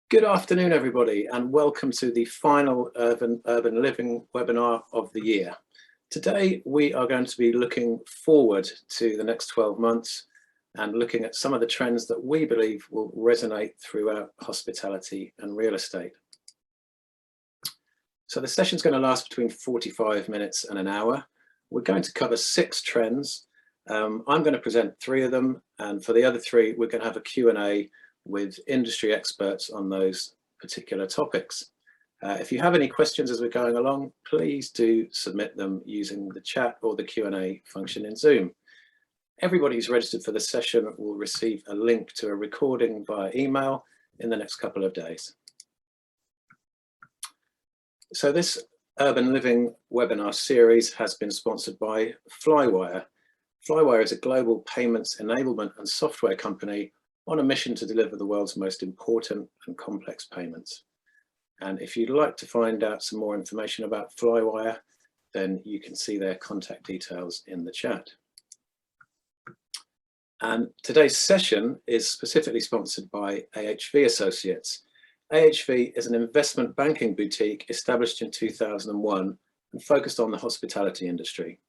Good afternoon, everybody, and welcome to the final Urban Living webinar of the year. Today, we are going to be looking forward to the next 12 months and looking at some of the trends that we believe will resonate throughout hospitality and real estate. So the session is going to last between 45 minutes and an hour. We're going to cover 6 trends. I'm going to present 3 of them, and for the other 3, we're going to have a Q&A with industry experts on those particular topics. If you have any questions as we're going along, please do submit them using the chat or the Q&A function in Zoom. Everybody who's registered for the session will receive a link to a recording via email in the next couple of days. So this Urban Living webinar series has been sponsored by Flywire. Flywire is a global payments enablement and software company on a mission to deliver the world's most important and complex payments. And if you'd like to find out some more information about Flywire, then you can see their contact details in the chat. And today's session is specifically sponsored by AHV Associates. AHV is an investment banking boutique established in 2001 and focused on the hospitality industry.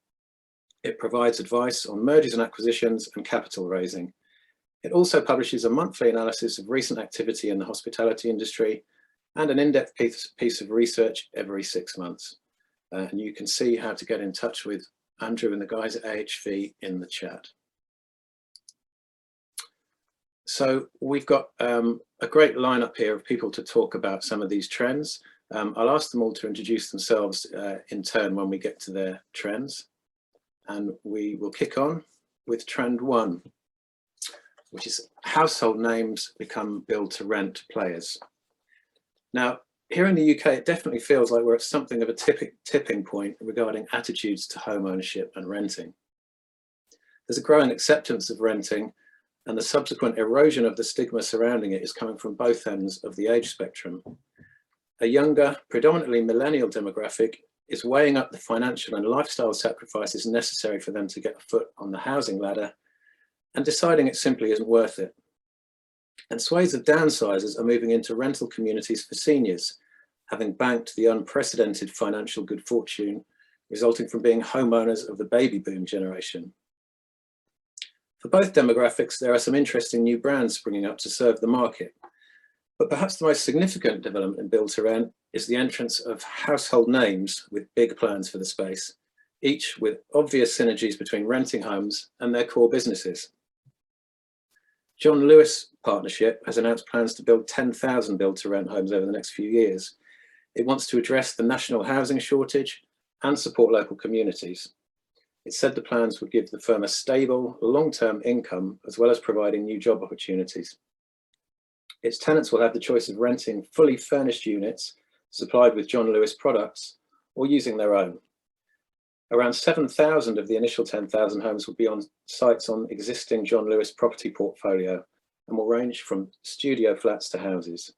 It provides advice on mergers and acquisitions and capital raising. It also publishes a monthly analysis of recent activity in the hospitality industry and an in-depth piece of research every 6 months. And you can see how to get in touch with Andrew and the guys at AHV in the chat. So we've got a great lineup here of people to talk about some of these trends. I'll ask them all to introduce themselves in turn when we get to their trends. And we will kick on with trend 1. Which is household names become build-to-rent players. Now, here in the UK, it definitely feels like we're at something of a tipping point regarding attitudes to home ownership and renting. There's a growing acceptance of renting, and the subsequent erosion of the stigma surrounding it is coming from both ends of the age spectrum. A younger, predominantly millennial demographic is weighing up the financial and lifestyle sacrifices necessary for them to get a foot on the housing ladder and deciding it simply isn't worth it. And swathes of downsizers are moving into rental communities for seniors, having banked the unprecedented financial good fortune resulting from being homeowners of the baby boom generation. For both demographics, there are some interesting new brands springing up to serve the market. But perhaps the most significant development in build to rent is the entrance of household names with big plans for the space, each with obvious synergies between renting homes and their core businesses. John Lewis Partnership has announced plans to build 10,000 build-to-rent homes over the next few years. It wants to address the national housing shortage and support local communities. It said the plans would give the firm a stable, long-term income, as well as providing new job opportunities. Its tenants will have the choice of renting fully furnished units supplied with John Lewis products or using their own. Around 7,000 of the initial 10,000 homes will be on sites on existing John Lewis property portfolio and will range from studio flats to houses.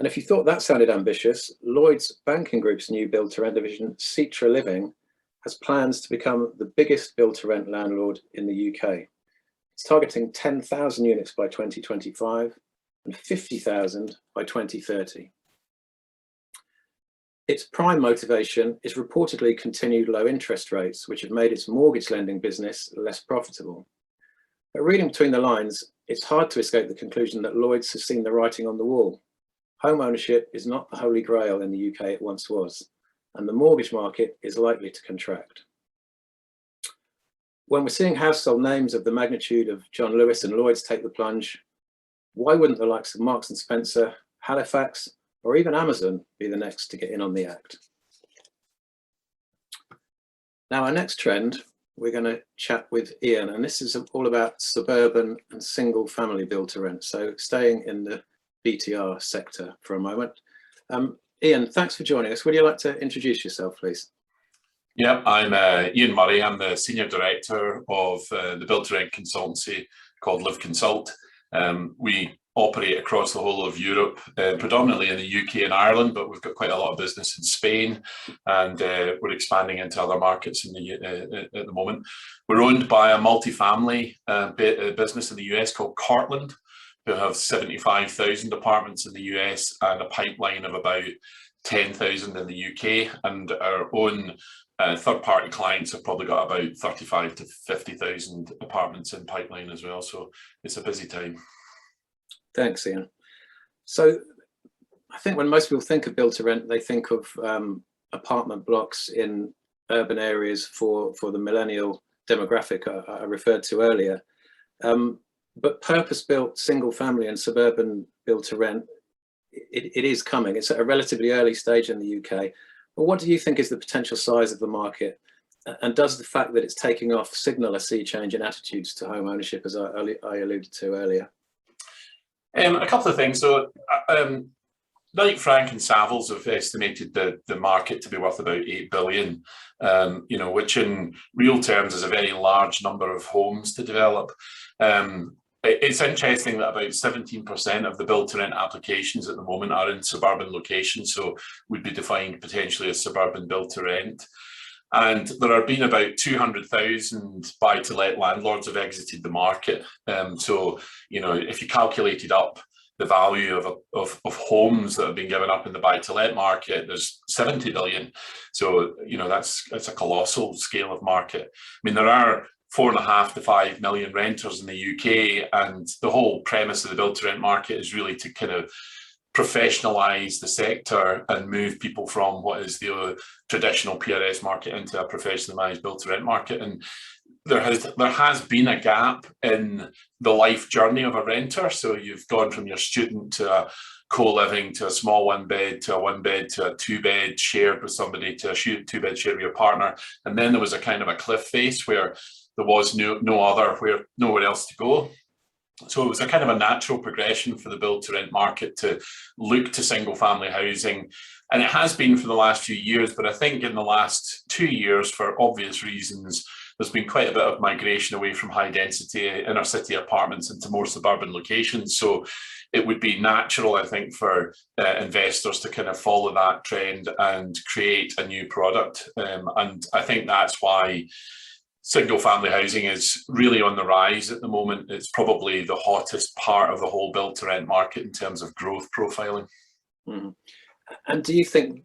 And if you thought that sounded ambitious, Lloyds Banking Group's new build-to-rent division, Citra Living, has plans to become the biggest build-to-rent landlord in the UK. It's targeting 10,000 units by 2025 and 50,000 by 2030. Its prime motivation is reportedly continued low interest rates, which have made its mortgage lending business less profitable. But reading between the lines, it's hard to escape the conclusion that Lloyds has seen the writing on the wall. Home ownership is not the holy grail in the UK it once was, and the mortgage market is likely to contract. When we're seeing household names of the magnitude of John Lewis and Lloyds take the plunge, why wouldn't the likes of Marks and Spencer, Halifax, or even Amazon be the next to get in on the act? Now, our next trend, we're going to chat with Iain, and this is all about suburban and single family build to rent. So staying in the BTR sector for a moment. Iain, thanks for joining us. Would you like to introduce yourself, please? Yeah, I'm Iain Murray. I'm the Senior Director of the build to rent consultancy called LIV Consult. We operate across the whole of Europe, predominantly in the UK and Ireland, but we've got quite a lot of business in Spain, and we're expanding into other markets at the moment. We're owned by a multifamily business in the US called Cortland, who have 75,000 apartments in the US and a pipeline of about 10,000 in the UK, and our own third-party clients have probably got about 35 to 50,000 apartments in pipeline as well. So it's a busy time. Thanks, Iain. So I think when most people think of build to rent, they think of apartment blocks in urban areas for the millennial demographic I referred to earlier. But purpose-built single family and suburban build to rent, it is coming. It's at a relatively early stage in the UK. But what do you think is the potential size of the market? And does the fact that it's taking off signal a sea change in attitudes to home ownership, as I alluded to earlier? A couple of things. So, Knight Frank and Savills have estimated the market to be worth about 8 billion, you know, which in real terms is a very large number of homes to develop. It's interesting that about 17% of the build to rent applications at the moment are in suburban locations, so would be defined potentially as suburban build to rent. And there have been about 200,000 buy-to-let landlords have exited the market. So, you know, if you calculated up the value of homes that have been given up in the buy-to-let market, there's 70 billion. So, you know, that's a colossal scale of market. I mean, there are 4.5 to 5 million renters in the UK, and the whole premise of the build to rent market is really to kind of professionalize the sector and move people from what is the traditional PRS market into a professionalized build to rent market. And there has been a gap in the life journey of a renter. So you've gone from your student to a co-living to a small one bed to a one bed to a two bed shared with somebody to a two bed shared with your partner. And then there was a kind of a cliff face where there was nowhere else to go. So it was a kind of a natural progression for the build to rent market to look to single family housing. And it has been for the last few years, but I think in the last 2 years, for obvious reasons, there's been quite a bit of migration away from high density inner city apartments into more suburban locations. So it would be natural, I think, for investors to kind of follow that trend and create a new product. And I think that's why single family housing is really on the rise at the moment. It's probably the hottest part of the whole build to rent market in terms of growth profiling. Mm-hmm. And do you think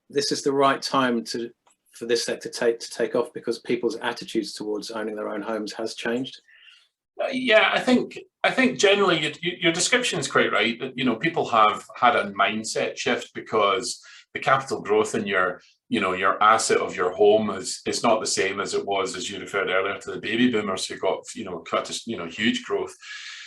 this is the right time for this sector to take off because people's attitudes towards owning their own homes has changed? Yeah, I think generally your description is quite right. That, you know, people have had a mindset shift because the capital growth in your asset of your home is not the same as it was, as you referred earlier, to the baby boomers who got quite a huge growth.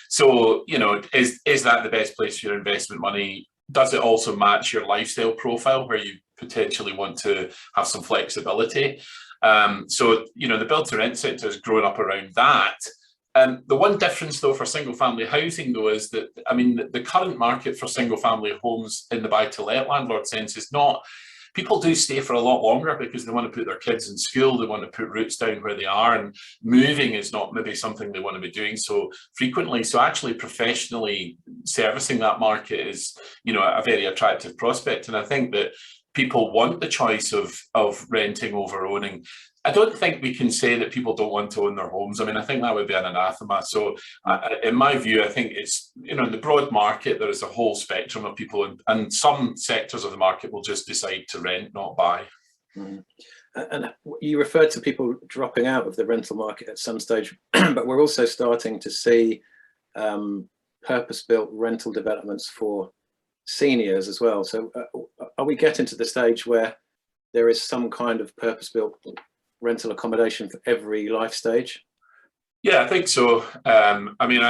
So, you know, is that the best place for your investment money? Does it also match your lifestyle profile where you potentially want to have some flexibility? So, you know, the build to rent sector has grown up around that. The one difference, though, for single family housing, though, is that, I mean, the current market for single family homes in the buy to let landlord sense is not. People do stay for a lot longer because they want to put their kids in school, they want to put roots down where they are, and moving is not maybe something they want to be doing so frequently. So actually professionally servicing that market is, you know, a very attractive prospect. And I think that people want the choice of renting over owning. I don't think we can say that people don't want to own their homes. I mean, I think that would be an anathema. So in my view, I think it's, you know, in the broad market, there is a whole spectrum of people, and some sectors of the market will just decide to rent, not buy. Mm. And you referred to people dropping out of the rental market at some stage, but we're also starting to see purpose-built rental developments for seniors as well. So are we getting to the stage where there is some kind of purpose-built rental accommodation for every life stage? Yeah, I think so. I mean,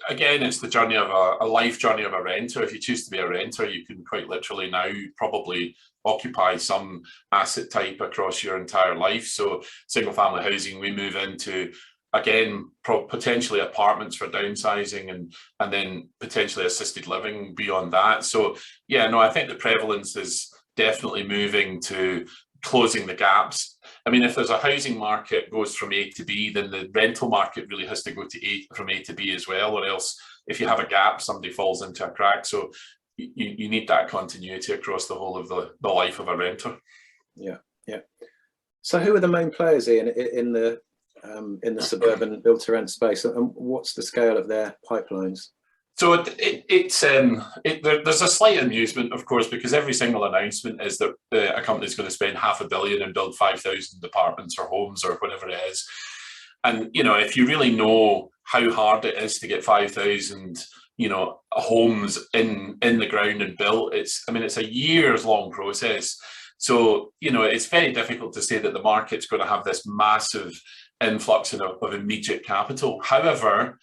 again, it's the journey of a life journey of a renter. If you choose to be a renter, you can quite literally now probably occupy some asset type across your entire life. So single family housing, we move into, again, potentially apartments for downsizing and then potentially assisted living beyond that. So yeah, no, I think the prevalence is definitely moving to closing the gaps. I mean, if there's a housing market goes from A to B, then the rental market really has to go from A to B as well, or else if you have a gap, somebody falls into a crack. So you need that continuity across the whole of the life of a renter. Yeah, yeah. So who are the main players in the suburban build to rent space, and what's the scale of their pipelines? So there's a slight amusement, of course, because every single announcement is that a company is going to spend £500 million and build 5,000 apartments or homes or whatever it is. And, you know, if you really know how hard it is to get 5,000, you know, homes in the ground and built, it's a years long process. So, you know, it's very difficult to say that the market's going to have this massive influx of immediate capital. However,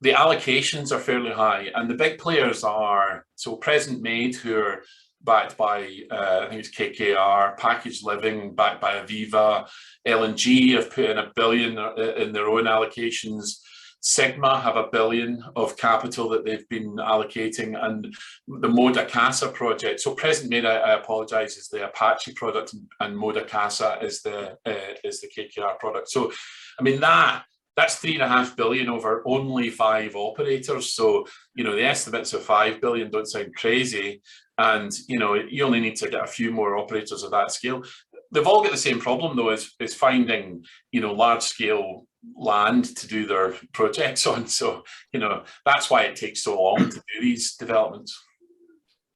the allocations are fairly high, and the big players are, so Present Made, who are backed by, I think it's KKR, Packaged Living, backed by Aviva, L&G have put in £1 billion in their own allocations. Sigma have £1 billion of capital that they've been allocating, and the Moda Casa project. So Present Made, I apologise, is the Apache product, and Moda Casa is the KKR product. So, I mean, that's £3.5 billion over only 5 operators. So, you know, the estimates of 5 billion don't sound crazy. And, you know, you only need to get a few more operators of that scale. They've all got the same problem, though, is finding, you know, large scale land to do their projects on. So, you know, that's why it takes so long to do these developments.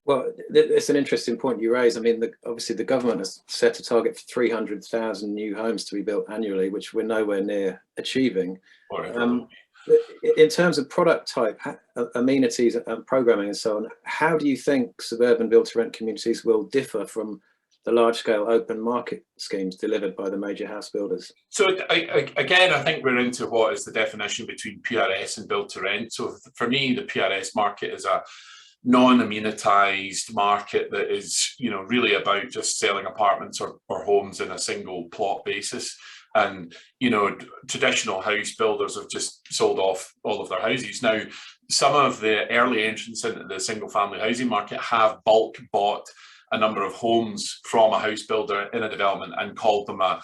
Well, it's an interesting point you raise. I mean, obviously the government has set a target for 300,000 new homes to be built annually, which we're nowhere near achieving. In terms of product type, amenities and programming and so on, how do you think suburban build-to-rent communities will differ from the large-scale open market schemes delivered by the major house builders? So again, I think we're into what is the definition between PRS and build-to-rent. So for me, the PRS market is a non-amenitized market that is, you know, really about just selling apartments or homes in a single plot basis. And, you know, traditional house builders have just sold off all of their houses. Now, some of the early entrants into the single family housing market have bulk bought a number of homes from a house builder in a development and called them a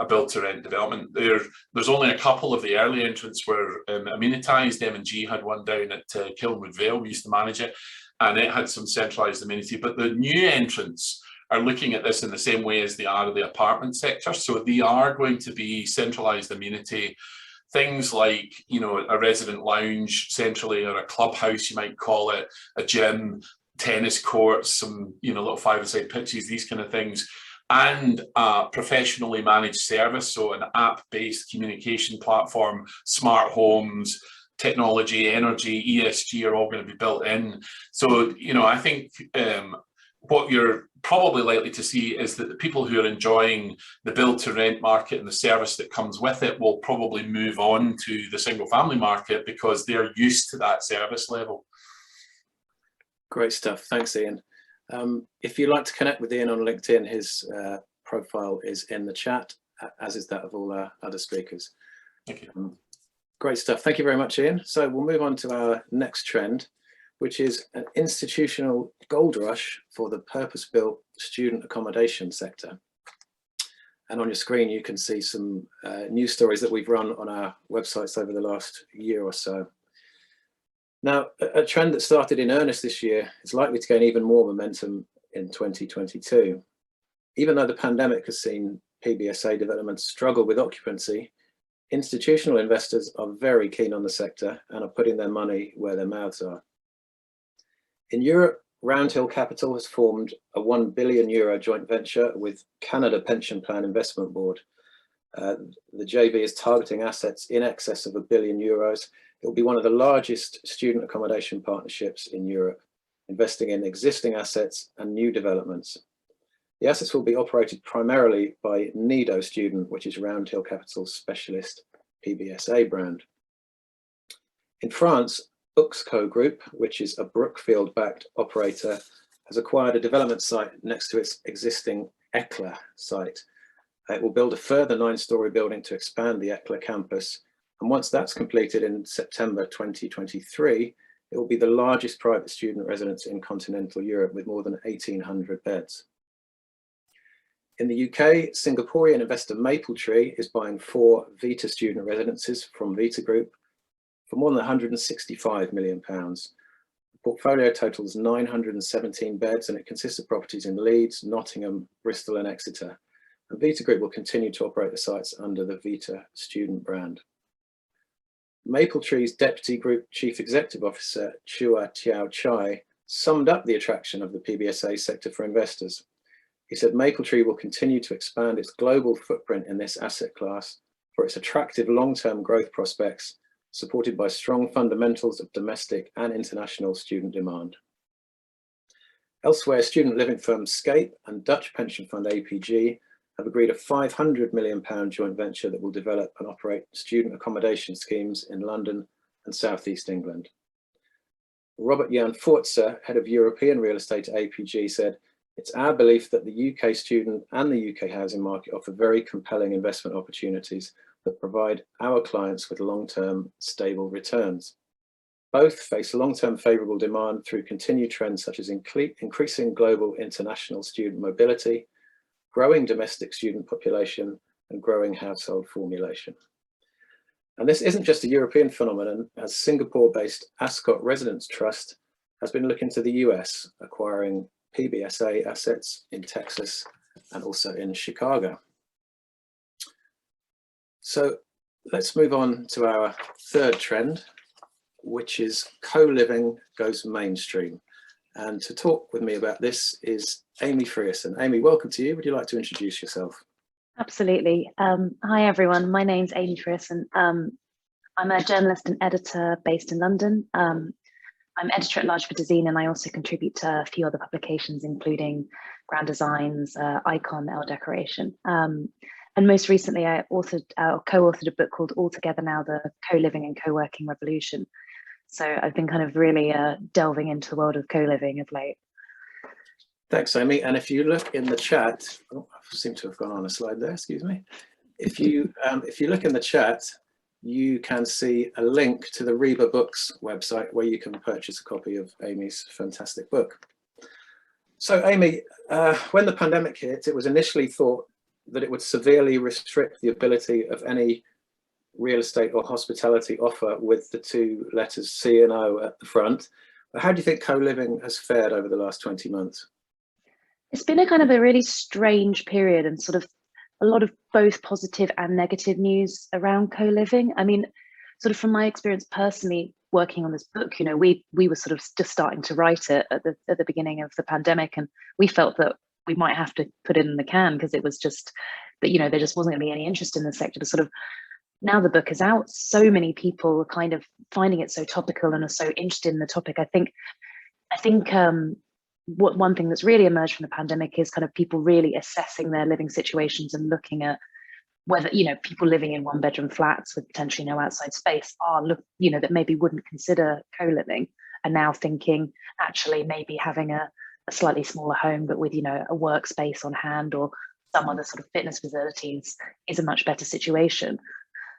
build to rent development. There's only a couple of the early entrants were amenitized. M&G had one down at Kilnwood Vale. We used to manage it, and it had some centralized amenity. But the new entrants are looking at this in the same way as they are the apartment sector. So they are going to be centralized amenity, things like, you know, a resident lounge centrally, or a clubhouse, you might call it, a gym, tennis courts, some, you know, little five-a-side pitches, these kind of things, and a professionally managed service, so an app-based communication platform, smart homes, technology, energy, ESG are all going to be built in. So, you know, I think what you're probably likely to see is that the people who are enjoying the build to rent market and the service that comes with it will probably move on to the single family market because they're used to that service level. Great stuff. Thanks, Iain. If you'd like to connect with Iain on LinkedIn, his profile is in the chat, as is that of all our other speakers. Thank you. Great stuff. Thank you very much, Iain. So we'll move on to our next trend, which is an institutional gold rush for the purpose-built student accommodation sector. And on your screen, you can see some news stories that we've run on our websites over the last year or so. Now, a trend that started in earnest this year is likely to gain even more momentum in 2022. Even though the pandemic has seen PBSA developments struggle with occupancy, institutional investors are very keen on the sector and are putting their money where their mouths are. In Europe, Roundhill Capital has formed a €1 billion joint venture with Canada Pension Plan Investment Board. The JV is targeting assets in excess of €1 billion. It will be one of the largest student accommodation partnerships in Europe, investing in existing assets and new developments. The assets will be operated primarily by Nido Student, which is Roundhill Capital's specialist PBSA brand. In France, Uxco Group, which is a Brookfield-backed operator, has acquired a development site next to its existing ECLA site. It will build a further 9-story building to expand the ECLA campus. And once that's completed in September 2023, it will be the largest private student residence in continental Europe with more than 1,800 beds. In the UK, Singaporean investor Mapletree is buying 4 Vita student residences from Vita Group for more than £165 million. The portfolio totals 917 beds and it consists of properties in Leeds, Nottingham, Bristol and Exeter. And Vita Group will continue to operate the sites under the Vita student brand. Mapletree's Deputy Group Chief Executive Officer, Chua Tiao Chai, summed up the attraction of the PBSA sector for investors. He said Mapletree will continue to expand its global footprint in this asset class for its attractive long-term growth prospects, supported by strong fundamentals of domestic and international student demand. Elsewhere, student living firm Scape and Dutch pension fund APG have agreed a £500 million joint venture that will develop and operate student accommodation schemes in London and South East England. Robert Jan Fortzer, head of European real estate at APG, said, "It's our belief that the UK student and the UK housing market offer very compelling investment opportunities that provide our clients with long-term stable returns. Both face long-term favourable demand through continued trends such as increasing global international student mobility, growing domestic student population, and growing household formulation." And this isn't just a European phenomenon, as Singapore-based Ascot Residence Trust has been looking to the US, acquiring PBSA assets in Texas and also in Chicago. So let's move on to our third trend, which is co-living goes mainstream. And to talk with me about this is Amy Frearson. Amy, welcome to you. Would you like to introduce yourself? Absolutely. Hi, everyone. My name's Amy Frearson. I'm a journalist and editor based in London. I'm editor at large for Dezeen, and I also contribute to a few other publications, including Grand Designs, Icon, Elle Decoration. And most recently, I co-authored a book called All Together Now, the Co-Living and Co-working Revolution. So I've been kind of really delving into the world of co-living of late. Thanks, Amy. And if you look in the chat, oh, I seem to have gone on a slide there, excuse me. If you look in the chat, you can see a link to the Reba Books website where you can purchase a copy of Amy's fantastic book. So Amy, when the pandemic hit, it was initially thought that it would severely restrict the ability of any real estate or hospitality offer with the two letters C and O at the front. How do you think co-living has fared over the last 20 months? It's been a kind of a really strange period, and sort of a lot of both positive and negative news around co-living. I mean, sort of from my experience personally working on this book, you know, we were sort of just starting to write it at the beginning of the pandemic, and we felt that we might have to put it in the can because it was just that, you know, there just wasn't going to be any interest in the sector. But sort of now the book is out, so many people are kind of finding it so topical and are so interested in the topic. I think one thing that's really emerged from the pandemic is kind of people really assessing their living situations and looking at whether, you know, people living in one-bedroom flats with potentially no outside space that maybe wouldn't consider co-living, are now thinking actually maybe having a slightly smaller home but with, you know, a workspace on hand or some other sort of fitness facilities is a much better situation.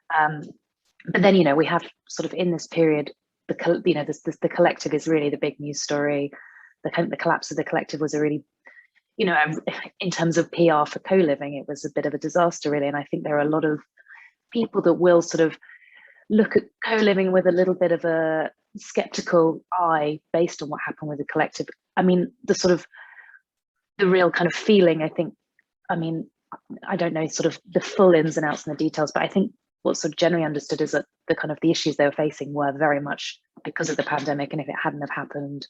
But then, you know, we have sort of in this period, the collective is really the big news story. The collapse of the collective was a really, you know, in terms of PR for co-living, it was a bit of a disaster, really. And I think there are a lot of people that will sort of look at co-living with a little bit of a skeptical eye based on what happened with the collective. I mean, the real kind of feeling, I think, I mean, I don't know sort of the full ins and outs and the details, but I think what's sort of generally understood is that the issues they were facing were very much because of the pandemic. And if it hadn't have happened,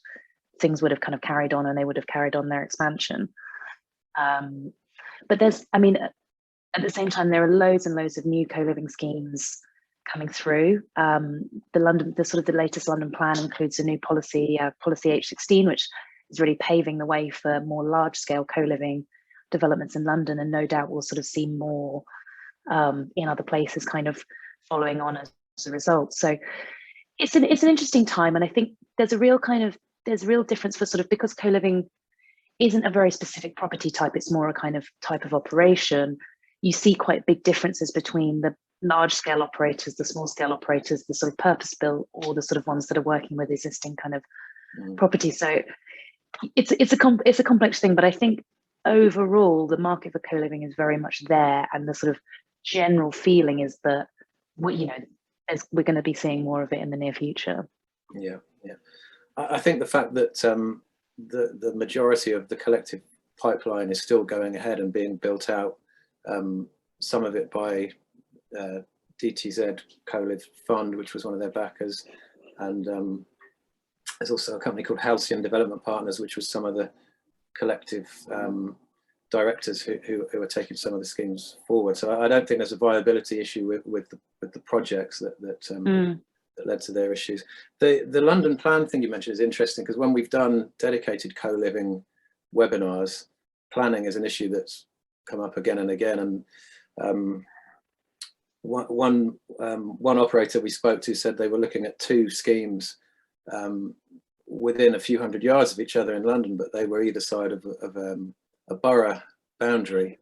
things would have kind of carried on and they would have carried on their expansion. But there's, I mean, at the same time, there are loads and loads of new co-living schemes coming through. The latest London plan includes a new policy H16, which is really paving the way for more large scale co-living developments in London, and no doubt we'll sort of see more in other places kind of following on as a result. So it's an interesting time, and I think there's a real difference for sort of, because co-living isn't a very specific property type, it's more a kind of type of operation. You see quite big differences between the large scale operators, the small scale operators, the sort of purpose built, or the sort of ones that are working with existing kind of property. So it's a complex thing, but I think overall the market for co-living is very much there, and the sort of general feeling is that we're going to be seeing more of it in the near future. Yeah. I think the fact that the majority of the collective pipeline is still going ahead and being built out, some of it by DTZ CoLive Fund, which was one of their backers, and there's also a company called Halcyon Development Partners, which was some of the collective directors who are taking some of the schemes forward. So I don't think there's a viability issue with the projects that led to their issues. The London plan thing you mentioned is interesting, because when we've done dedicated co-living webinars, planning is an issue that's come up again and again. And one operator we spoke to said they were looking at 2 schemes within a few hundred yards of each other in London, but they were either side of a borough boundary.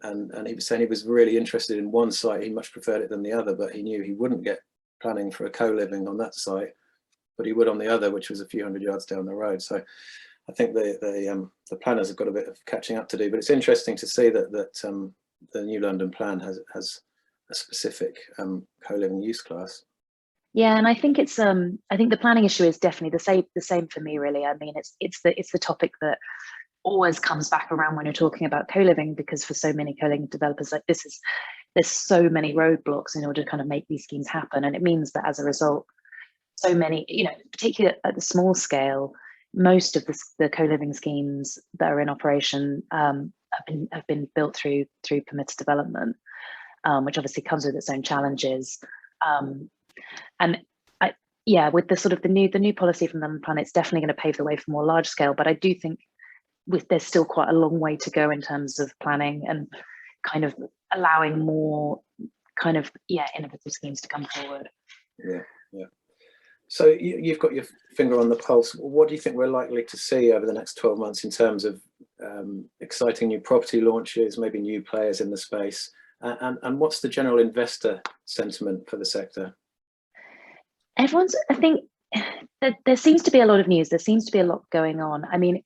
And he was saying he was really interested in one site. He much preferred it than the other, but he knew he wouldn't get planning for a co-living on that site, but he would on the other, which was a few hundred yards down the road. So I think the planners have got a bit of catching up to do, but it's interesting to see that the new London plan has a specific co-living use class. Yeah, and I think it's I think the planning issue is definitely the same for me, really. I mean, it's the topic that always comes back around when you're talking about co-living, because for so many co-living developers like this, there's so many roadblocks in order to kind of make these schemes happen, and it means that as a result, so many, particularly at the small scale, most of the co-living schemes that are in operation have been built through permitted development, which obviously comes with its own challenges. And with the sort of the new policy from the plan, it's definitely going to pave the way for more large scale. But I do think there's still quite a long way to go in terms of planning and kind of allowing more kind of innovative schemes to come forward. Yeah. So you've got your finger on the pulse. What do you think we're likely to see over the next 12 months in terms of exciting new property launches, maybe new players in the space, and what's the general investor sentiment for the sector? I think there seems to be a lot of news. There seems to be a lot going on. I mean,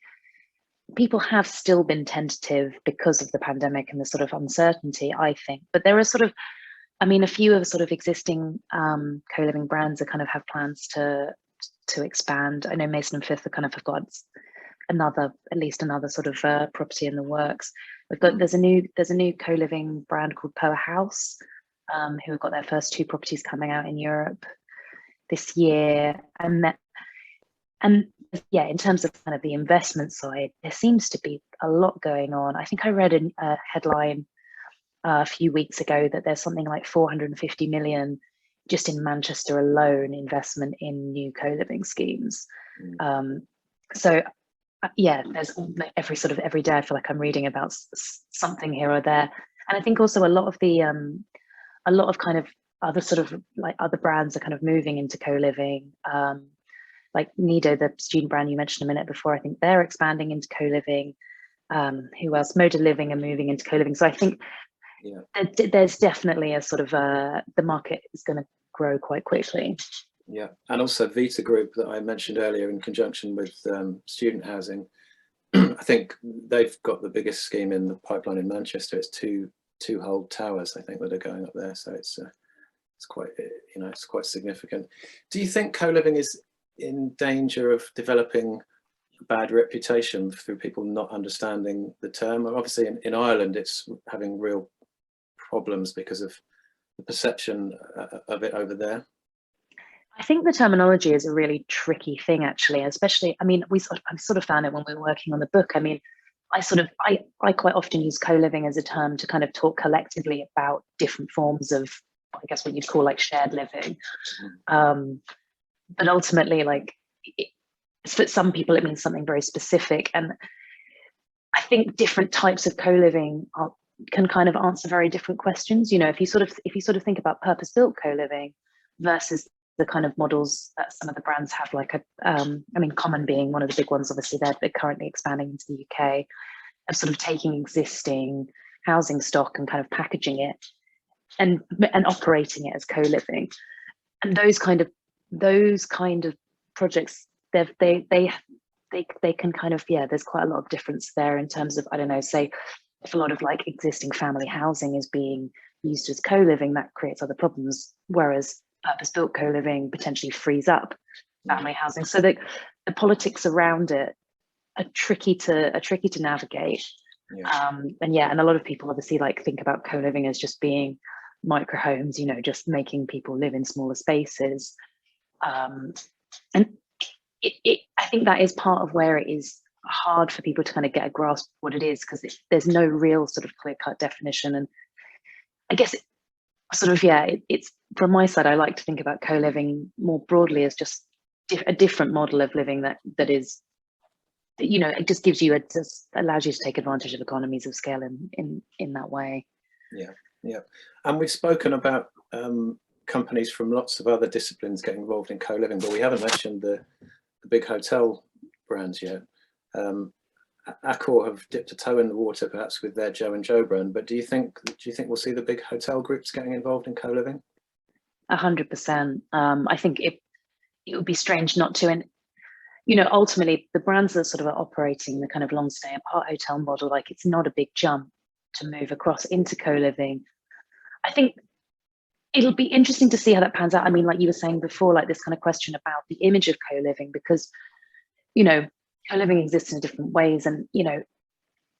people have still been tentative because of the pandemic and the sort of uncertainty, I think. But there are sort of, a few of sort of existing co-living brands that kind of have plans to expand. I know Mason & Fifth have got at least another sort of property in the works. There's a new co-living brand called Per House, who have got their first 2 properties coming out in Europe this year. And in terms of kind of the investment side, there seems to be a lot going on. I think I read a headline a few weeks ago that there's something like 450 million just in Manchester alone investment in new co-living schemes. So there's every day I feel like I'm reading about something here or there. And I think also a lot of kind of other sort of like other brands are kind of moving into co-living. Like Nido, the student brand you mentioned a minute before, I think they're expanding into co-living. Who else? Moda Living are moving into co-living. So I think there's definitely a sort of the market is going to grow quite quickly. Yeah, and also Vita Group that I mentioned earlier in conjunction with student housing. I think they've got the biggest scheme in the pipeline in Manchester. It's two whole towers, I think, that are going up there. So it's quite it's quite significant. Do you think co-living is in danger of developing a bad reputation through people not understanding the term? Obviously, in Ireland, it's having real problems because of the perception of it over there. I think the terminology is a really tricky thing, actually, especially, I sort of found it when we were working on the book. I mean, I quite often use co-living as a term to kind of talk collectively about different forms of, I guess, what you'd call like shared living. But ultimately, like, for some people, it means something very specific. And I think different types of co-living can kind of answer very different questions. If you sort of think about purpose-built co-living versus the kind of models that some of the brands have, like Common being one of the big ones, obviously they're currently expanding into the UK, of sort of taking existing housing stock and kind of packaging it and operating it as co-living. And those kind of projects, they can kind of, there's quite a lot of difference there in terms of, I don't know, say if a lot of like existing family housing is being used as co-living, that creates other problems, whereas purpose-built co-living potentially frees up family housing. So the politics around it are tricky to navigate. And a lot of people obviously like think about co-living as just being micro homes, you know, just making people live in smaller spaces. And I think that is part of where it is hard for people to kind of get a grasp of what it is, because there's no real sort of clear-cut definition. And I guess it's from my side, I like to think about co-living more broadly as just a different model of living that is, you know, it just gives you, it just allows you to take advantage of economies of scale in that way. Yeah. And we've spoken about companies from lots of other disciplines getting involved in co-living, but we haven't mentioned the big hotel brands yet. Accor have dipped a toe in the water, perhaps with their Joe and Joe brand. But do you think we'll see the big hotel groups getting involved in co-living? 100%. I think it would be strange not to. And you know, ultimately, the brands that sort of are operating the kind of long stay apart hotel model, like it's not a big jump to move across into co-living. I think it'll be interesting to see how that pans out. I mean, like you were saying before, like this kind of question about the image of co-living, because you know, co-living exists in different ways, and you know,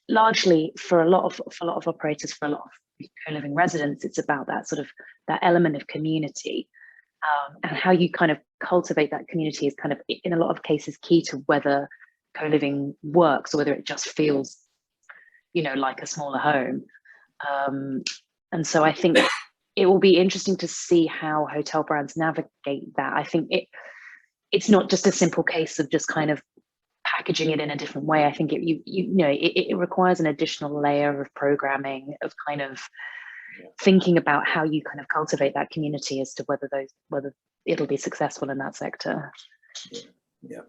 largely for a lot of operators, for a lot of co-living residents, it's about that sort of that element of community, and how you kind of cultivate that community is kind of in a lot of cases key to whether co-living works or whether it just feels, you know, like a smaller home. And so I think it will be interesting to see how hotel brands navigate that. I think it's not just a simple case of just kind of packaging it in a different way. I think it requires an additional layer of programming, of kind of thinking about how you kind of cultivate that community as to whether it'll be successful in that sector. Yeah,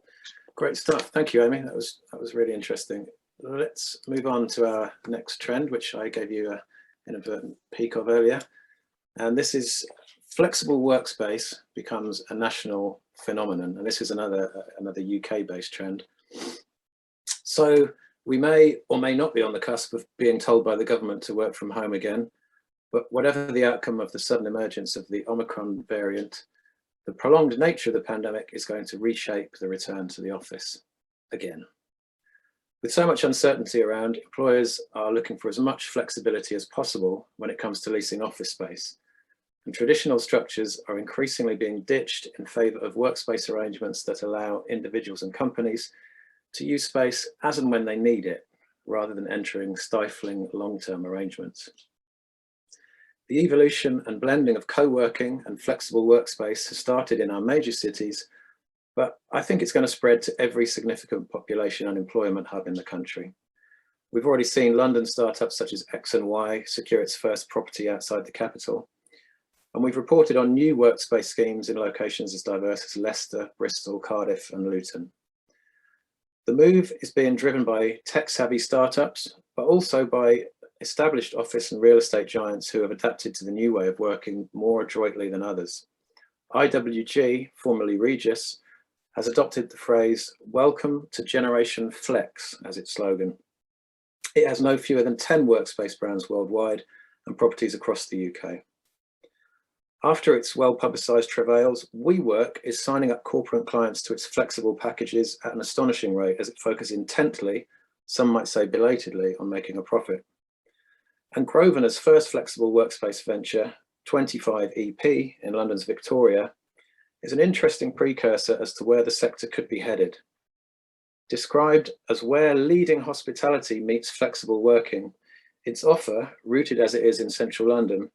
great stuff. Thank you, Amy. That was really interesting. Let's move on to our next trend, which I gave you an inadvertent peek of earlier. And this is flexible workspace becomes a national phenomenon. And this is another UK-based trend. So we may or may not be on the cusp of being told by the government to work from home again. But whatever the outcome of the sudden emergence of the Omicron variant, the prolonged nature of the pandemic is going to reshape the return to the office again. With so much uncertainty around, employers are looking for as much flexibility as possible when it comes to leasing office space. And traditional structures are increasingly being ditched in favour of workspace arrangements that allow individuals and companies to use space as and when they need it, rather than entering stifling long-term arrangements. The evolution and blending of co-working and flexible workspace has started in our major cities, but I think it's going to spread to every significant population and employment hub in the country. We've already seen London startups such as X and Y secure its first property outside the capital. And we've reported on new workspace schemes in locations as diverse as Leicester, Bristol, Cardiff and Luton. The move is being driven by tech-savvy startups, but also by established office and real estate giants who have adapted to the new way of working more adroitly than others. IWG, formerly Regis, has adopted the phrase "Welcome to Generation Flex" as its slogan. It has no fewer than 10 workspace brands worldwide and properties across the UK. After its well-publicised travails, WeWork is signing up corporate clients to its flexible packages at an astonishing rate as it focuses intently, some might say belatedly, on making a profit. And Grosvenor's first flexible workspace venture, 25EP in London's Victoria, is an interesting precursor as to where the sector could be headed. Described as where leading hospitality meets flexible working, its offer, rooted as it is in central London,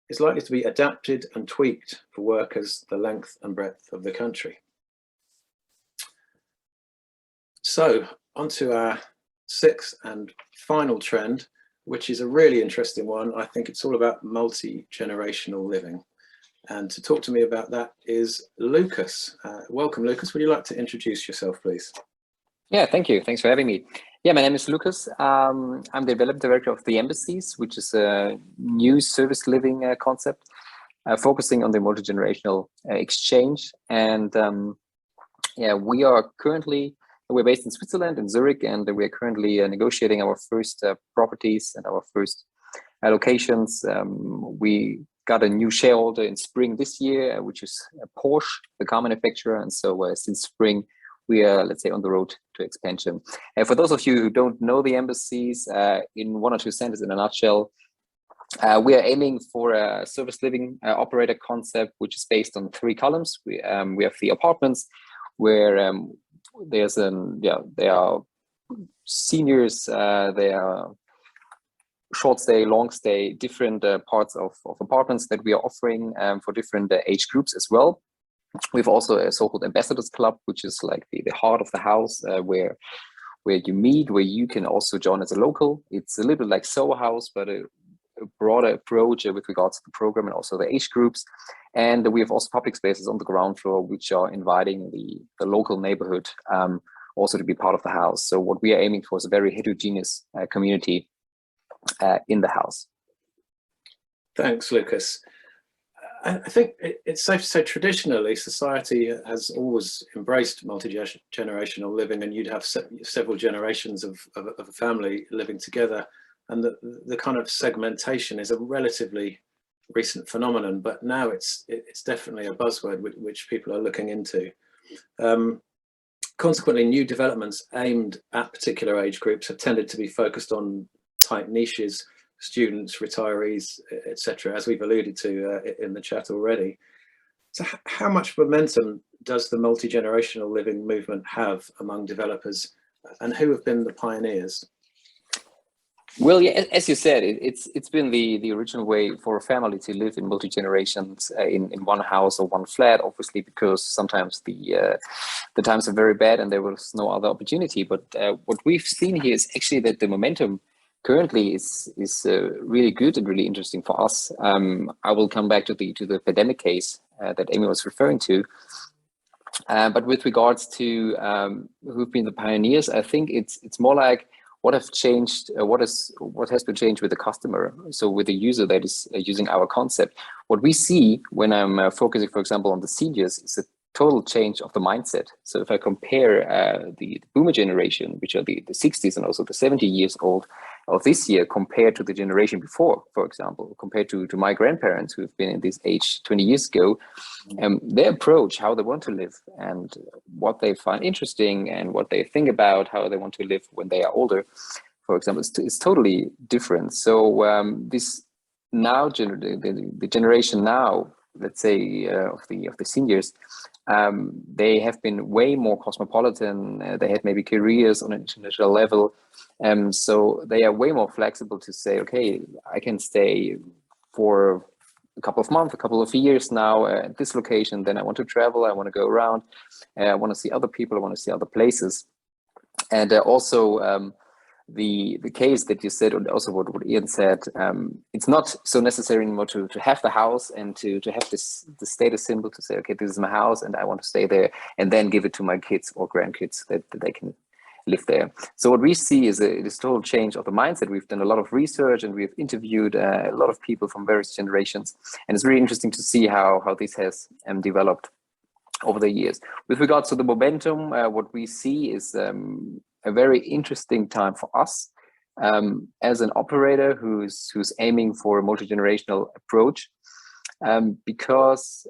is likely to be adapted and tweaked for workers the length and breadth of the country. So, onto our sixth and final trend, which is a really interesting one. I think it's all about multi-generational living. And to talk to me about that is Lukas. Welcome, Lukas. Would you like to introduce yourself, please? Yeah, thank you. Thanks for having me. Yeah, my name is Lukas. I'm the development director of the Embassies, which is a new service living concept focusing on the multi-generational exchange. And yeah, we're based in Switzerland, in Zurich, and we're currently negotiating our first properties and our first locations. We got a new shareholder in spring this year, which is Porsche, the car manufacturer. And so since spring, we are, let's say, on the road to expansion. And for those of you who don't know the Embassies, in one or two sentences, in a nutshell, We are aiming for a service living operator concept, which is based on 3 columns. We have the apartments where there are seniors, there are short stay, long stay, different parts of apartments that we are offering for different age groups as well. We've also a so-called Ambassadors Club, which is like the heart of the house, where you meet, where you can also join as a local. It's a little bit like Soho House, but a broader approach with regards to the program and also the age groups. And we have also public spaces on the ground floor, which are inviting the local neighborhood also to be part of the house. So what we are aiming for is a very heterogeneous community in the house. Thanks, Lukas. I think it's safe to say traditionally society has always embraced multi-generational living, and you'd have several generations of a family living together, and the kind of segmentation is a relatively recent phenomenon, but now it's definitely a buzzword which people are looking into. Consequently, new developments aimed at particular age groups have tended to be focused on tight niches, students, retirees, etc., as we've alluded to in the chat already. So how much momentum does the multi-generational living movement have among developers, and who have been the pioneers? Well, yeah, as you said, it's been the original way for a family to live in multi-generations in one house or one flat, obviously, because sometimes the times are very bad and there was no other opportunity. But what we've seen here is actually that the momentum currently is really good and really interesting for us. I will come back to the pandemic case that Amy was referring to. But with regards to who've been the pioneers, I think it's more like what has changed, what has been changed with the customer, so with the user that is using our concept. What we see when I'm focusing, for example, on the seniors, is a total change of the mindset. So if I compare the boomer generation, which are the 60s and also the 70 years old of this year, compared to the generation before, for example, compared to my grandparents who have been in this age 20 years ago, their approach, how they want to live and what they find interesting and what they think about how they want to live when they are older, for example, is totally different. So this now, the generation now, let's say of the seniors, they have been way more cosmopolitan. They had maybe careers on an international level, so they are way more flexible to say, okay, I can stay for a couple of months, a couple of years now at this location. Then I want to travel. I want to go around. I want to see other people. I want to see other places. And also the case that you said, and also what Iain said, it's not so necessary anymore to have the house and to have the status symbol to say, okay, this is my house and I want to stay there, and then give it to my kids or grandkids that they can live there. So what we see is a total change of the mindset. We've done a lot of research and we've interviewed a lot of people from various generations, and it's really interesting to see how this has developed over the years. With regards to the momentum, what we see is a very interesting time for us as an operator who's aiming for a multi-generational approach, because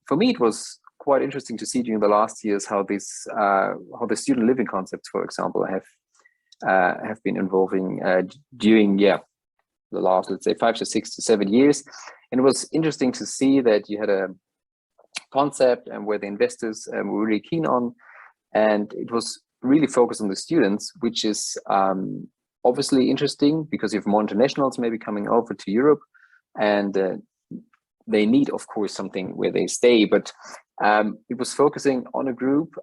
for me it was quite interesting to see during the last years how the student living concepts, for example, have been evolving during the last, let's say, 5 to 6 to 7 years. And it was interesting to see that you had a concept and where the investors were really keen on, and it was really focused on the students, which is obviously interesting because you have more internationals maybe coming over to Europe, and they need, of course, something where they stay. But it was focusing on a group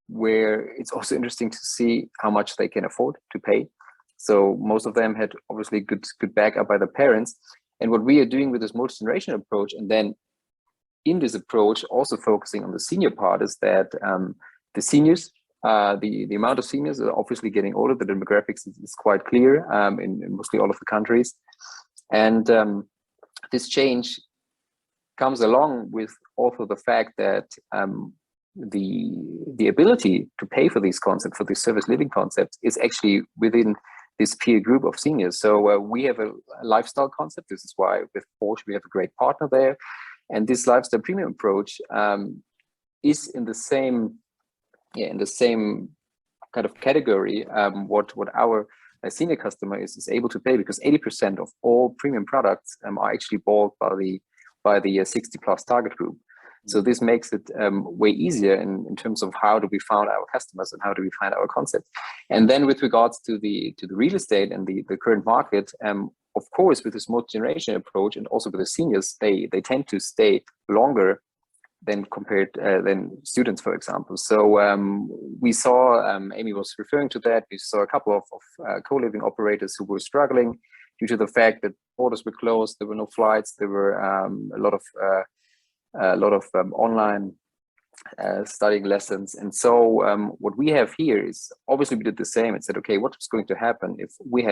where it's also interesting to see how much they can afford to pay. So most of them had obviously good backup by the parents. And what we are doing with this multi-generational approach, and then in this approach also focusing on the senior part, is that the seniors, the amount of seniors are obviously getting older. The demographics is quite clear in mostly all of the countries. And this change comes along with also the fact that the ability to pay for these concepts, for these service living concepts, is actually within this peer group of seniors. So we have a lifestyle concept. This is why with Porsche we have a great partner there. And this lifestyle premium approach is in the same kind of category what our a senior customer is able to pay, because 80% of all premium products are actually bought by the 60 plus target group. So this makes it way easier in terms of how do we find our customers and how do we find our concept. And then with regards to the real estate and the current market, of course, with this multi-generation approach and also with the seniors, they tend to stay longer than compared than students, for example. So we saw, Amy was referring to that, we saw a couple of co-living operators who were struggling due to the fact that borders were closed, there were no flights, there were a lot of online studying lessons. And so what we have here is, obviously we did the same and said, okay, what's going to happen if we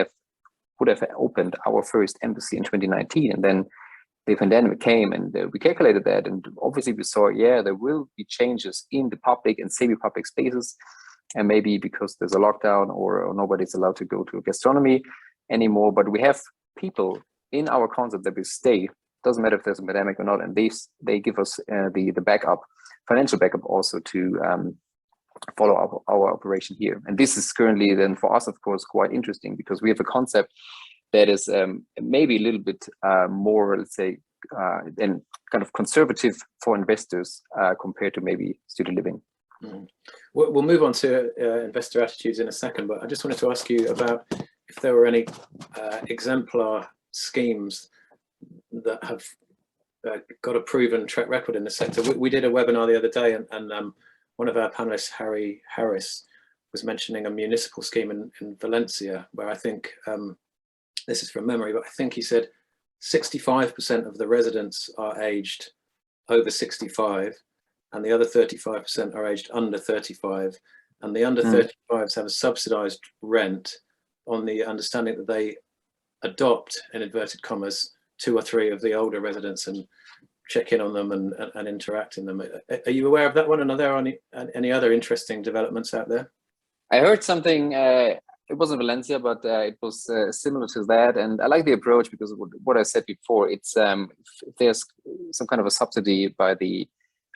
would have opened our first embassy in 2019, and then the pandemic came, and we calculated that, and obviously we saw, yeah, there will be changes in the public and semi-public spaces, and maybe because there's a lockdown or nobody's allowed to go to gastronomy anymore, but we have people in our concept that will stay. Doesn't matter if there's a pandemic or not, and they give us the backup, financial backup also to follow up our operation here. And this is currently then for us, of course, quite interesting, because we have a concept that is maybe a little bit more, let's say, and kind of conservative for investors compared to maybe student living. Mm. We'll move on to investor attitudes in a second, but I just wanted to ask you about if there were any exemplar schemes that have got a proven track record in the sector. We did a webinar the other day, and one of our panelists, Harry Harris, was mentioning a municipal scheme in Valencia, where I think, this is from memory, but I think he said 65% of the residents are aged over 65, and the other 35% are aged under 35, and the under 35s have a subsidized rent on the understanding that they adopt, in inverted commas, 2 or 3 of the older residents and check in on them and interact in them. Are you aware of that one? And are there any other interesting developments out there? I heard something, it wasn't Valencia, but it was similar to that. And I like the approach because of what I said before. It's if there's some kind of a subsidy by the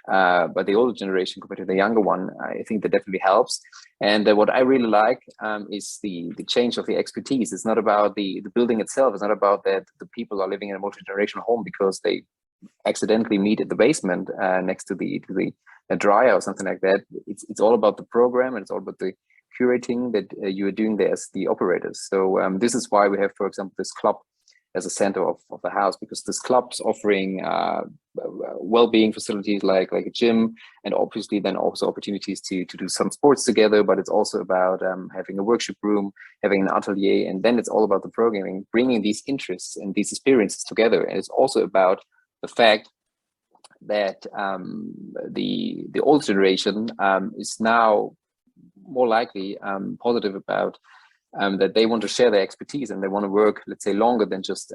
older generation compared to the younger one, I think that definitely helps. And what I really like is the change of the expertise. It's not about the building itself. It's not about that the people are living in a multi-generational home because they accidentally meet in the basement next to the dryer or something like that. It's all about the program, and it's all about the curating that you are doing there as the operators. So this is why we have, for example, this club as a center of the house, because this club's offering well-being facilities like a gym, and obviously then also opportunities to do some sports together. But it's also about having a workshop room, having an atelier, and then it's all about the programming, bringing these interests and these experiences together. And it's also about the fact that the old generation is now more likely positive about that they want to share their expertise, and they want to work, let's say, longer than just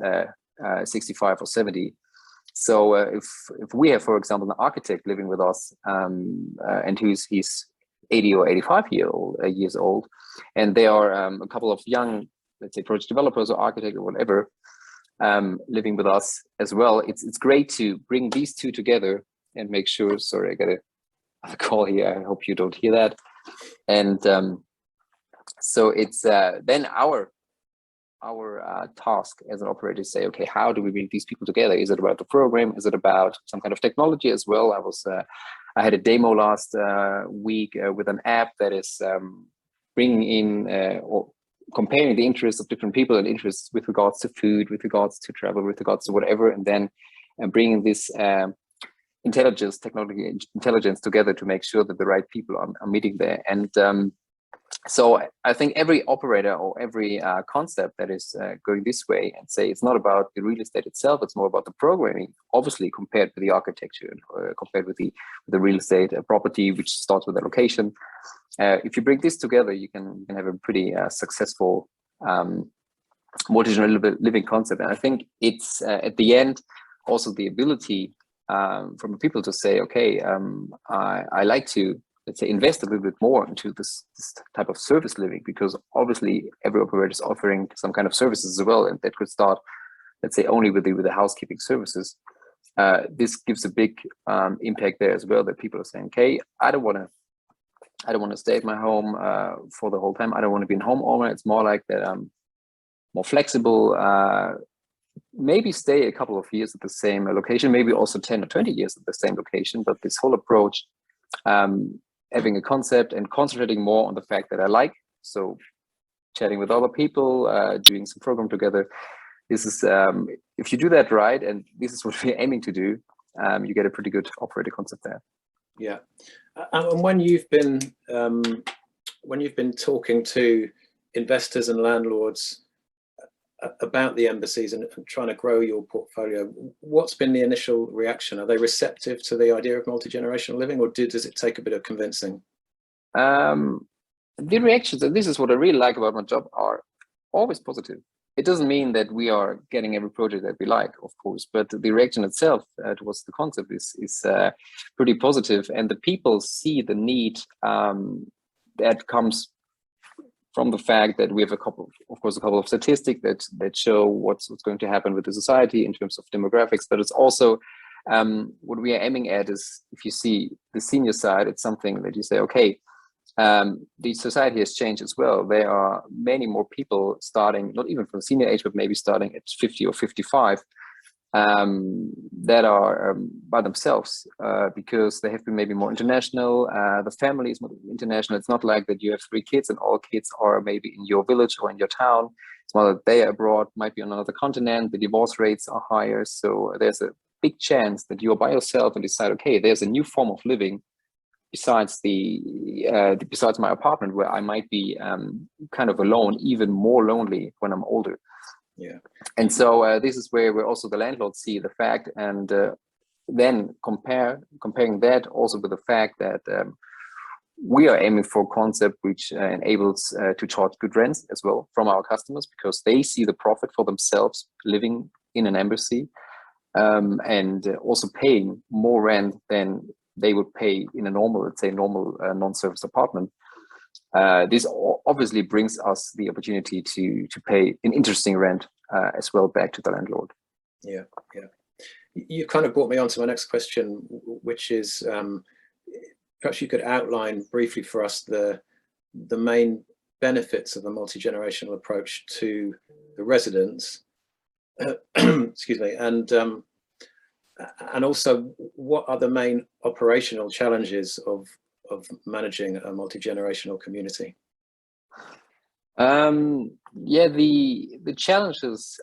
65 or 70. So if we have, for example, an architect living with us, and he's 80 or 85 years old, and there are a couple of young, let's say, project developers or architects or whatever, living with us as well, it's great to bring these two together and make sure. Sorry, I got a call here. I hope you don't hear that. And so it's then our task as an operator to say, okay, how do we bring these people together? Is it about the program? Is it about some kind of technology as well? I had a demo last week with an app that is bringing in or comparing the interests of different people and interests with regards to food, with regards to travel, with regards to whatever, and then bringing this technology intelligence together to make sure that the right people are meeting there. And so I think every operator or every concept that is going this way, and say it's not about the real estate itself, it's more about the programming, obviously compared with the architecture, compared with the real estate property, which starts with the location. If you bring this together, you can have a pretty successful multi-generational living concept. And I think it's at the end also the ability from people to say, okay, I like to, let's say, invest a little bit more into this type of service living, because obviously every operator is offering some kind of services as well, and that could start, let's say, only with the housekeeping services. This gives a big impact there as well, that people are saying, okay, I don't want to I don't want to stay at my home for the whole time. I don't want to be a homeowner. It's more like that I'm more flexible, maybe stay a couple of years at the same location, maybe also 10 or 20 years at the same location. But this whole approach, having a concept and concentrating more on the fact that I like, so chatting with other people, doing some program together. This is, if you do that right, and this is what we're aiming to do, you get a pretty good operator concept there. Yeah, and when you've been talking to investors and landlords about the embassies and trying to grow your portfolio, what's been the initial reaction? Are they receptive to the idea of multi-generational living, or does it take a bit of convincing? The reactions, and this is what I really like about my job, are always positive. It doesn't mean that we are getting every project that we like, of course, but the reaction itself towards the concept is pretty positive, and the people see the need that comes from the fact that we have a couple of statistics that show what's going to happen with the society in terms of demographics. But it's also what we are aiming at is, if you see the senior side, it's something that you say, okay, the society has changed as well. There are many more people starting, not even from senior age, but maybe starting at 50 or 55, that are by themselves because they have been maybe more international. The family is more international. It's not like that you have 3 kids and all kids are maybe in your village or in your town. It's more that they are abroad, might be on another continent. The divorce rates are higher. So there's a big chance that you're by yourself and decide, okay, there's a new form of living besides besides my apartment, where I might be kind of alone, even more lonely when I'm older. Yeah. And so this is where also the landlords see the fact, and then comparing that also with the fact that we are aiming for a concept which enables to charge good rents as well from our customers, because they see the profit for themselves living in an embassy, and also paying more rent than they would pay in a normal, let's say, non-service apartment. This obviously brings us the opportunity to pay an interesting rent as well back to the landlord. Yeah, yeah. You kind of brought me on to my next question, which is perhaps you could outline briefly for us the main benefits of a multi-generational approach to the residents. Excuse me, and also what are the main operational challenges of managing a multi-generational community? Yeah, the challenges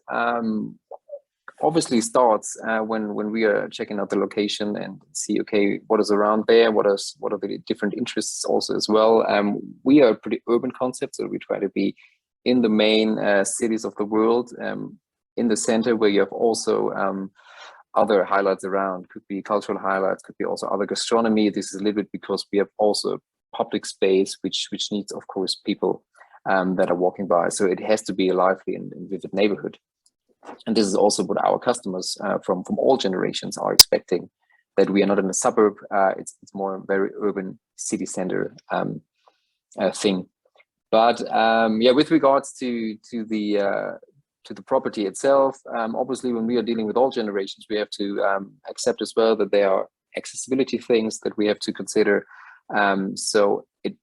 obviously starts when we are checking out the location and see, okay, what is around there, what are the different interests also as well. We are a pretty urban concept, so we try to be in the main cities of the world, in the center, where you have also other highlights around. Could be cultural highlights, could be also other gastronomy. This is a little bit because we have also public space which needs, of course, people that are walking by. So it has to be a lively and vivid neighborhood. And this is also what our customers from all generations are expecting, that we are not in a suburb. It's more a very urban city center thing. But yeah, with regards to the property itself, obviously when we are dealing with all generations, we have to accept as well that there are accessibility things that we have to consider. So it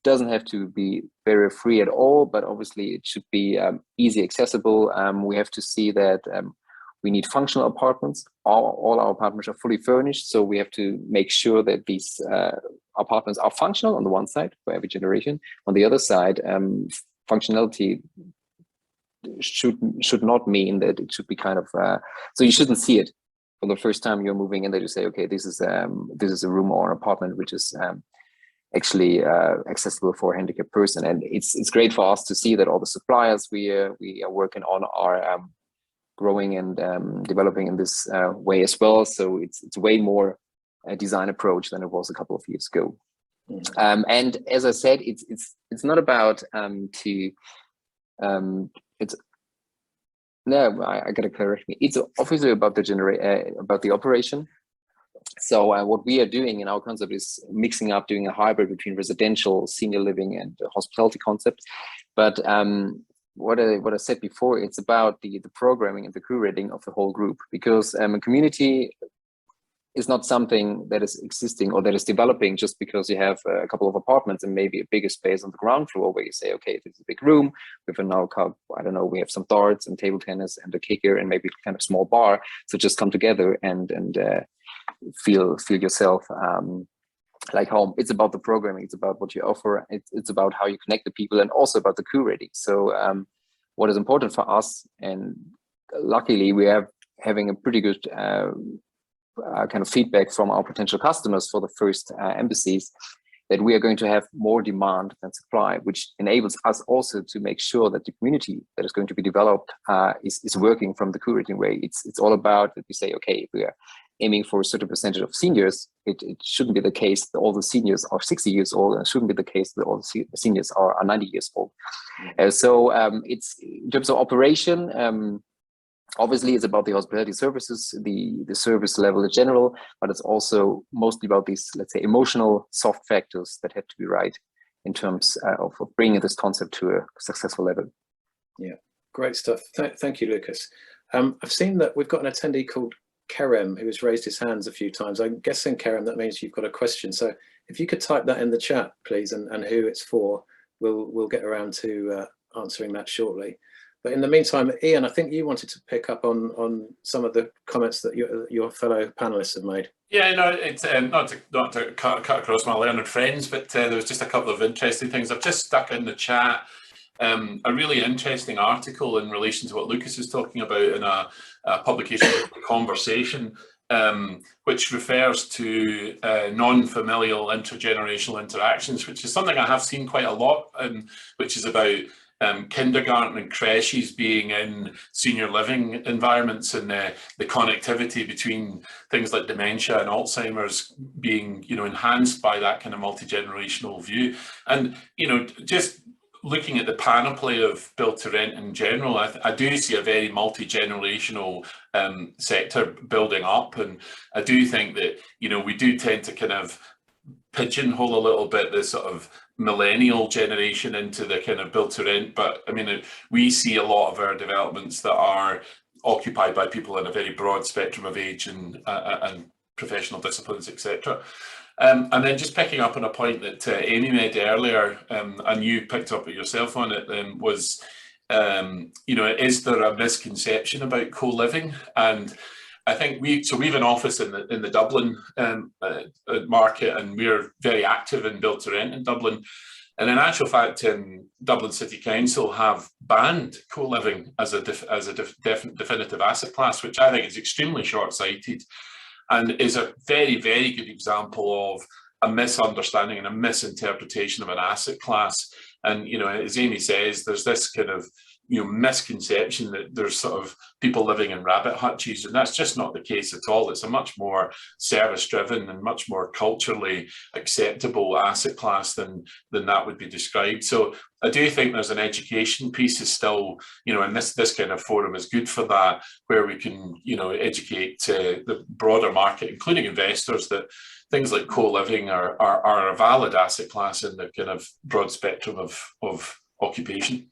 doesn't have to be very free at all, but obviously it should be easy accessible. We have to see that we need functional apartments. All our apartments are fully furnished, so we have to make sure that these apartments are functional on the one side for every generation. On the other side, functionality should not mean that it should be kind of so you shouldn't see it for the first time you're moving in, that you say, okay, this is a room or an apartment which is actually accessible for a handicapped person. And it's great for us to see that all the suppliers we are working on are growing and developing in this way as well. So it's way more a design approach than it was a couple of years ago. Mm-hmm. And as I said, it's not about I gotta correct me. It's obviously about the operation. So what we are doing in our concept is mixing up, doing a hybrid between residential, senior living, and hospitality concepts. But what I said before, it's about the programming and the curating of the whole group, because a community is not something that is existing or that is developing just because you have a couple of apartments and maybe a bigger space on the ground floor where you say, okay, this is a big room. We have now, I don't know, we have some darts and table tennis and a kicker and maybe kind of small bar. So just come together and feel yourself like home. It's about the programming. It's about what you offer. It's about how you connect the people and also about the curating. So what is important for us, and luckily we are having a pretty good kind of feedback from our potential customers for the first Embassies, that we are going to have more demand than supply, which enables us also to make sure that the community that is going to be developed is working from the curating way. It's all about that we say, okay, if we are aiming for a certain percentage of seniors, it shouldn't be the case that all the seniors are 60 years old, and it shouldn't be the case that all the seniors are 90 years old. So it's in terms of operation, obviously, it's about the hospitality services, the service level in general, but it's also mostly about these, let's say, emotional soft factors that have to be right in terms of bringing this concept to a successful level. Yeah, great stuff. Thank you, Lukas. I've seen that we've got an attendee called Kerem who has raised his hands a few times. I'm guessing, Kerem, that means you've got a question. So if you could type that in the chat, please, and who it's for, we'll get around to answering that shortly. But in the meantime, Iain, I think you wanted to pick up on some of the comments that your fellow panelists have made. Yeah, no, it's not to cut across my learned friends, but there was just a couple of interesting things. I've just stuck in the chat a really interesting article in relation to what Lukas is talking about in a publication Conversation, which refers to non-familial intergenerational interactions, which is something I have seen quite a lot, which is about kindergarten and creches being in senior living environments, and the connectivity between things like dementia and Alzheimer's being, enhanced by that kind of multi-generational view. And, just looking at the panoply of build to rent in general, I do see a very multi-generational sector building up. And I do think that, we do tend to kind of pigeonhole a little bit the sort of millennial generation into the kind of build to rent, but I mean, we see a lot of our developments that are occupied by people in a very broad spectrum of age and professional disciplines, etc. And then just picking up on a point that Amy made earlier, and you picked up yourself on it, was, is there a misconception about co-living? And I think we have an office in the Dublin market, and we're very active in build to rent in Dublin. And in actual fact, Dublin City Council have banned co-living as a definitive asset class, which I think is extremely short-sighted, and is a very, very good example of a misunderstanding and a misinterpretation of an asset class. And as Amy says, there's this kind of misconception that there's sort of people living in rabbit hutches, and that's just not the case at all. It's a much more service driven and much more culturally acceptable asset class than that would be described. So I do think there's an education piece is still, and this kind of forum is good for that, where we can, educate the broader market, including investors, that things like co-living are a valid asset class in the kind of broad spectrum of occupation.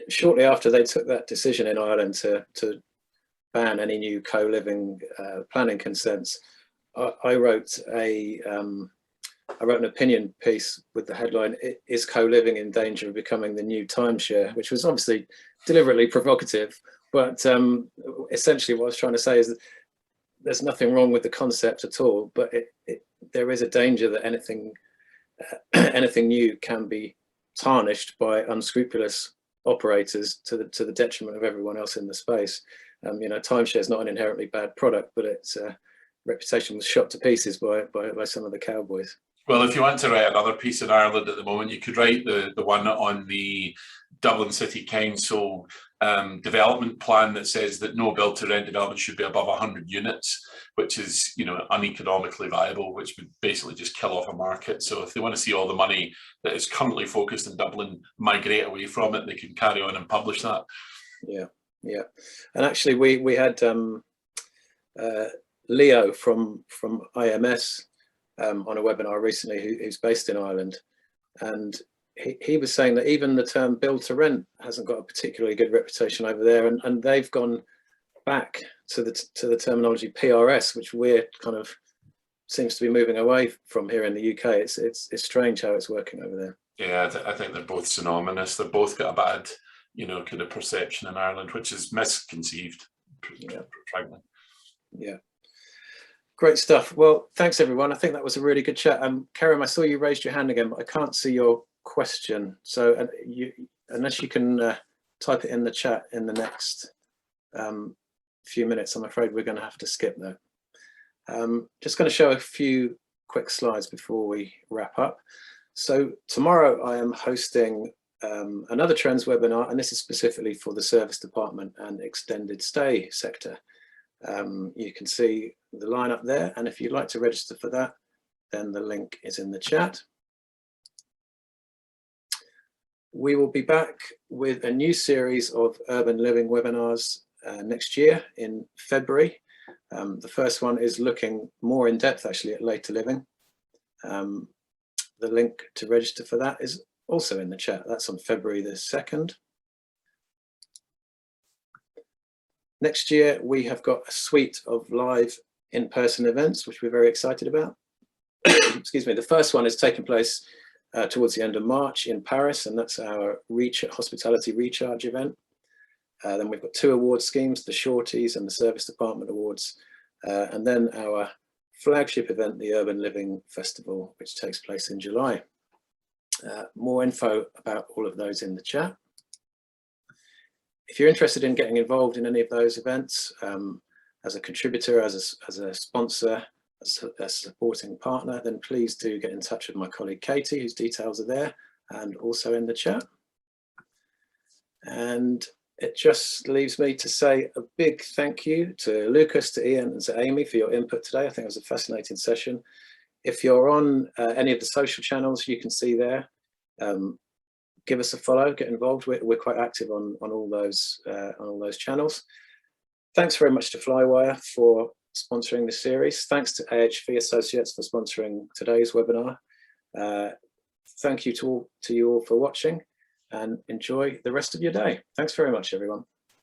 Shortly after they took that decision in Ireland to ban any new co-living planning consents, I wrote an opinion piece with the headline, "Is co-living in danger of becoming the new timeshare?" which was obviously deliberately provocative, but essentially what I was trying to say is that there's nothing wrong with the concept at all, but there is a danger that anything new can be tarnished by unscrupulous operators to the detriment of everyone else in the space. Timeshare is not an inherently bad product, but its reputation was shot to pieces by some of the cowboys. Well, if you want to write another piece in Ireland at the moment, you could write the one on the Dublin City Council development plan that says that no build to rent development should be above 100 units, which is uneconomically viable, which would basically just kill off a market. So if they want to see all the money that is currently focused in Dublin migrate away from it, they can carry on and publish that. Yeah, and actually we had Leo from IMS on a webinar recently, who's based in Ireland, and he was saying that even the term build to rent hasn't got a particularly good reputation over there, and they've gone back to the terminology PRS, which we're kind of seems to be moving away from here in the UK. It's strange how it's working over there. Yeah, I think they're both synonymous. They've both got a bad, you know, kind of perception in Ireland, which is misconceived, frankly. Yeah. Great stuff. Well, thanks everyone. I think that was a really good chat. Kerem, I saw you raised your hand again, but I can't see your question. So unless you can type it in the chat in the next few minutes, I'm afraid we're going to have to skip that. Just going to show a few quick slides before we wrap up. So tomorrow I am hosting another trends webinar, and this is specifically for the service department and extended stay sector. You can see the lineup there, and if you'd like to register for that, then the link is in the chat. We will be back with a new series of urban living webinars next year in February. The first one is looking more in depth actually at later living. The link to register for that is also in the chat. That's on February the 2nd. Next year, we have got a suite of live in-person events, which we're very excited about. Excuse me. The first one is taking place towards the end of March in Paris, and that's our Hospitality Recharge event. Then we've got 2 award schemes, the Shorties and the Service Department Awards, and then our flagship event, the Urban Living Festival, which takes place in July. More info about all of those in the chat. If you're interested in getting involved in any of those events, as a contributor, as a sponsor, as a supporting partner, then please do get in touch with my colleague Katie, whose details are there and also in the chat. And it just leaves me to say a big thank you to Lukas, to Iain and to Amy for your input today. I think it was a fascinating session. If you're on any of the social channels, you can see there. Give us a follow, get involved. We're quite active on all those channels. Thanks very much to Flywire for sponsoring this series. Thanks to AHV Associates for sponsoring today's webinar. Thank you to you all for watching, and enjoy the rest of your day. Thanks very much, everyone.